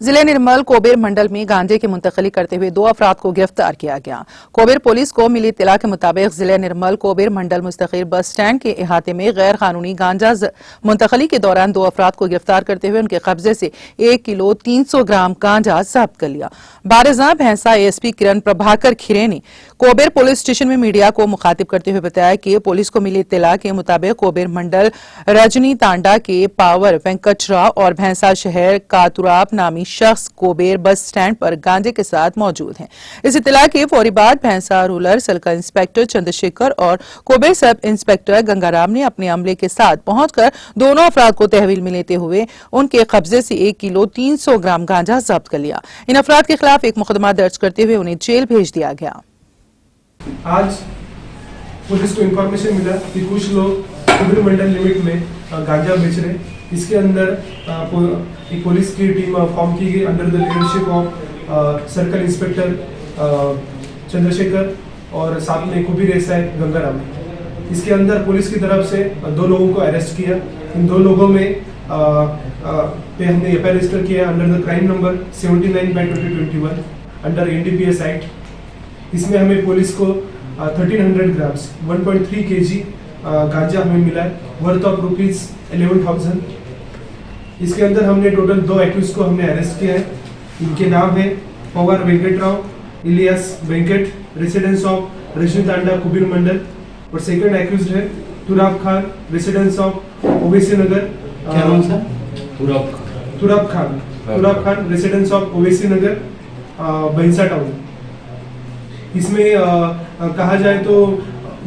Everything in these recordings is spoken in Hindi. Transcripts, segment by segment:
जिले निर्मल कोबेर मंडल में गांजे की मुंतकली करते हुए 2 अफराद को गिरफ्तार किया गया। कोबेर पुलिस को मिली इत्तला के मुताबिक जिले निर्मल कोबेर मंडल मुस्तकिल बस स्टैंड के अहाते में गैर कानूनी गांजा मुंतकली के दौरान 2 अफराद को गिरफ्तार करते हुए उनके कब्जे से 1 किलो 300 ग्राम गांजा जब्त कर लिया। बारजा भैंसा एएसपी किरण प्रभाकर खिरे ने कोबेर पुलिस स्टेशन में मीडिया को मुखातिब करते हुए बताया कि पुलिस को मिली इत्तला के मुताबिक कोबेर मंडल रजनी तांडा के पावर वेंकटरा और भैंसा शहर कातुराब नामी शख्स कोबेर बस स्टैंड पर गांजे के साथ मौजूद हैं। इस इत्तला के फौरी बाद भैंसा रूरल सर्कल इंस्पेक्टर चंद्रशेखर और कोबेर सब इंस्पेक्टर गंगाराम ने अपने अमले के साथ पहुंचकर दोनों अफराद को तहवील में लेते हुए उनके कब्जे से 1 किलो 300 ग्राम गांजा जब्त कर लिया। इन अफराद के खिलाफ एक मुकदमा दर्ज करते हुए उन्हें जेल भेज दिया गया। आज पुलिस को इंफॉर्मेशन मिला कि कुछ लोग कोबेर मंडल लिमिट में गांजा बेच रहे। इसके अंदर एक पुलिस की टीम फॉर्म की गई under the leadership of circle inspector Chandrashekhar और साथ में कोबेर एसआई गंगाराम। इसके अंदर पुलिस की तरफ से 2 लोगों को अरेस्ट किया। इन 2 लोगों में पे हमने एफआईआर रजिस्टर किया under the crime number 79/2021 under NDPS act. इसमें हमें पुलिस को 1300 ग्राम्स 1.3 kg गांजा हमें मिला है वर्थ ऑफ ₹11,000। इसके अंदर हमने टोटल 2 एक्यूज को हमने अरेस्ट किया है। इनके नाम है पवार वेंकटराव इलियास वेंकट रेसिडेंस ऑफ रजनी तांडा कोबेर मंडल और सेकंड एक्यूज है तुराब खान रेसिडेंस ऑफ ओवैसी नगर। क्या नाम sir? Turab Khan residence of Owaisi Nagar Bhainsa town. इसमें कहा जाए तो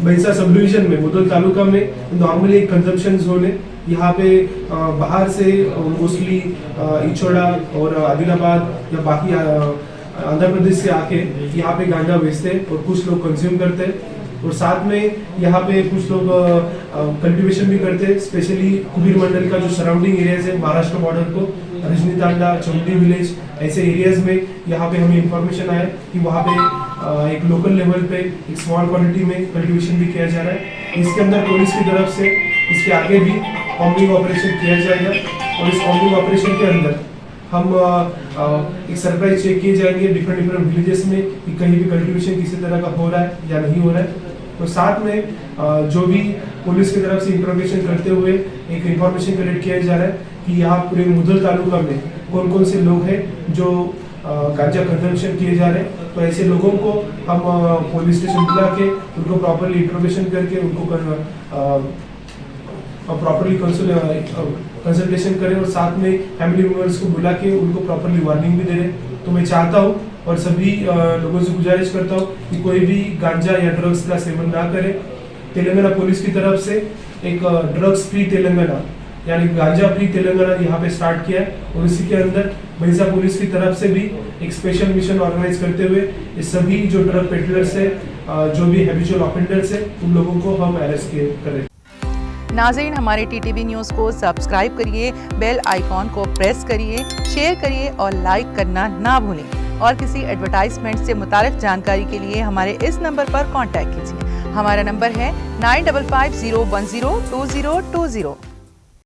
भैंसा सब डिवीजन में मुदल तालुका में नॉर्मली एक कंजम्पशन जोन है। यहाँ पे बाहर से मोस्टली इचोड़ा और आदिलाबाद या बाकी आंध्र प्रदेश से आके यहाँ पे गांजा बेचते हैं और कुछ लोग कंज्यूम करते हैं और साथ में यहाँ पे कुछ लोग कल्टीवेशन भी करते हैं। स्पेशली कोबेर मंडल का जो सराउंडिंग एरियाज है महाराष्ट्र बॉर्डर को रजनी तांडा चौंडी विलेज ऐसे एरियाज में यहाँ पे हमें इंफॉर्मेशन आया कि वहाँ पे एक लोकल लेवल पे एक स्मॉल क्वांटिटी में कल्टीवेशन भी किया जा रहा है। इसके अंदर पुलिस की तरफ से इसके आगे भी कॉम्बिंग ऑपरेशन किया जाएगा और इस कॉम्बिंग ऑपरेशन के अंदर हम एक सरप्राइज चेक किए जाएंगे डिफरेंट विलेजेस में कि कहीं भी कल्टीवेशन किसी तरह का हो रहा है या नहीं हो रहा है। तो साथ में जो भी पुलिस की तरफ से इंट्रोगेशन करते हुए एक इंफॉर्मेशन कलेक्ट किया जा रहा है कि यहाँ पूरे मुदल तालुका में कौन कौन से लोग हैं जो गांजा कंजम्पशन किए जा रहे हैं। तो ऐसे लोगों को हम पुलिस स्टेशन बुला के उनको प्रॉपर्ली इंट्रोगेशन करके उनको प्रॉपर्ली कंसल्टेशन करें और साथ में फैमिली मेंबर्स को बुला के उनको प्रॉपर्ली वार्निंग भी दे रहे। तो मैं चाहता हूँ और सभी लोगों से गुजारिश करता हूँ कि कोई भी गांजा या ड्रग्स का सेवन ना करे। तेलंगाना पुलिस की तरफ से एक ड्रग्स फ्री तेलंगाना यानी गांजा फ्री तेलंगाना यहाँ पे स्टार्ट किया है और इसी के अंदर भैंसा पुलिस की तरफ से भी एक स्पेशल मिशन ऑर्गेनाइज करते हुए ये सभी जो ड्रग पेडलर्स है जो भी हैबिचुअल ऑफेंडर्स है उन लोगों को हम अरेस्ट करें। नाज़रीन, हमारे टीटीवी न्यूज़ को सब्सक्राइब करिए, बेल आइकॉन को प्रेस करिए, शेयर करिए और लाइक करना ना भूलें। और किसी एडवर्टाइजमेंट से मुताल्लिक जानकारी के लिए हमारे इस नंबर पर कांटेक्ट कीजिए। हमारा नंबर है 9550102020।